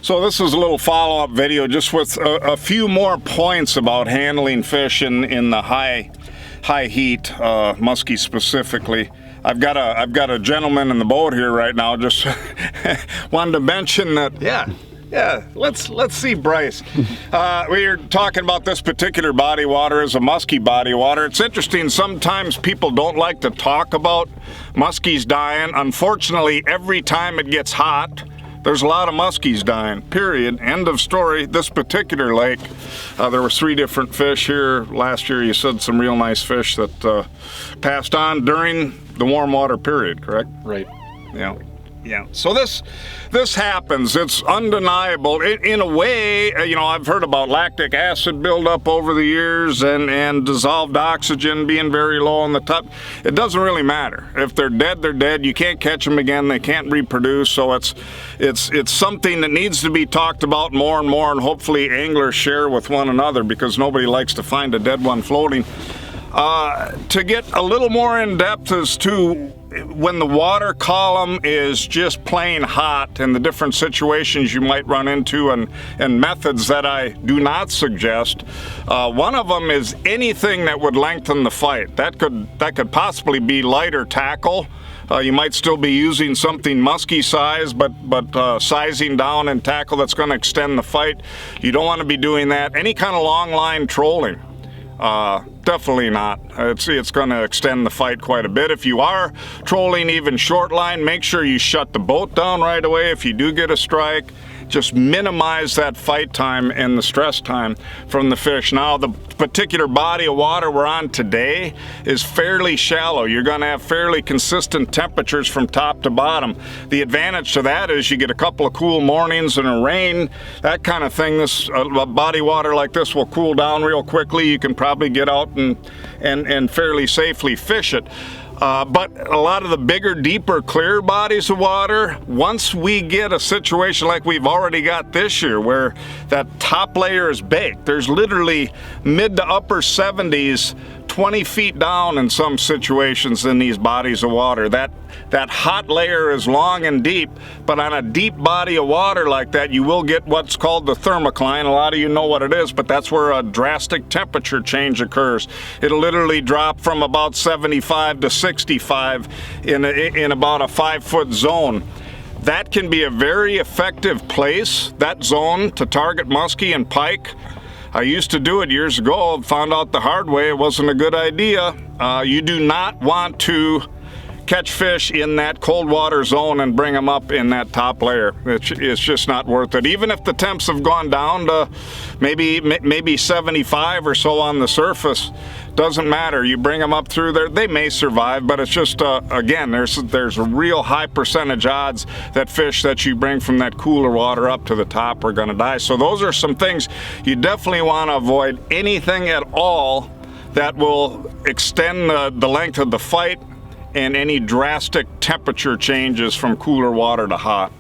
So this is a little follow-up video just with a few more points about handling fish in the high heat, muskie specifically. I've got a gentleman in the boat here right now. Just wanted to mention that. Yeah. Let's see Bryce. We were talking about this particular body water as a muskie body water. It's interesting. Sometimes people don't like to talk about muskies dying. Unfortunately, every time it gets hot, there's a lot of muskies dying, period. End of story. This particular lake, there were 3 different fish here. Last year you said some real nice fish that passed on during the warm water period, correct? Right. Yeah. So this happens. It's undeniable. In a way, I've heard about lactic acid buildup over the years and dissolved oxygen being very low on the top. It doesn't really matter. If they're dead, they're dead. You can't catch them again. They can't reproduce. So it's something that needs to be talked about more and more, and hopefully anglers share with one another, because nobody likes to find a dead one floating. To get a little more in depth as to when the water column is just plain hot and the different situations you might run into and methods that I do not suggest. One of them is anything that would lengthen the fight. That could possibly be lighter tackle. You might still be using something musky size, but sizing down and tackle that's going to extend the fight. You don't want to be doing that. Any kind of long line trolling. Definitely not. It's going to extend the fight quite a bit. If you are trolling even short line, make sure you shut the boat down right away. If you do get a strike, just minimize that fight time and the stress time from the fish. Now, the particular body of water we're on today is fairly shallow. You're going to have fairly consistent temperatures from top to bottom. The advantage to that is you get a couple of cool mornings and a rain, that kind of thing. This body water like this will cool down real quickly. You can probably get out and fairly safely fish it. But a lot of the bigger, deeper, clear bodies of water, once we get a situation like we've already got this year, where that top layer is baked, there's literally mid to upper 70s, 20 feet down in some situations in these bodies of water. That hot layer is long and deep, but on a deep body of water like that, you will get what's called the thermocline. A lot of you know what it is, but that's where a drastic temperature change occurs. It'll literally drop from about 75 to 65 in about a 5-foot zone. That can be a very effective place, that zone, to target muskie and pike. I used to do it years ago, found out the hard way it wasn't a good idea. You do not want to catch fish in that cold water zone and bring them up in that top layer. It's just not worth it. Even if the temps have gone down to maybe 75 or so on the surface, doesn't matter. You bring them up through there, they may survive, but it's just, again, there's a real high percentage odds that fish that you bring from that cooler water up to the top are gonna die. So those are some things you definitely wanna avoid. Anything at all that will extend the length of the fight, and any drastic temperature changes from cooler water to hot.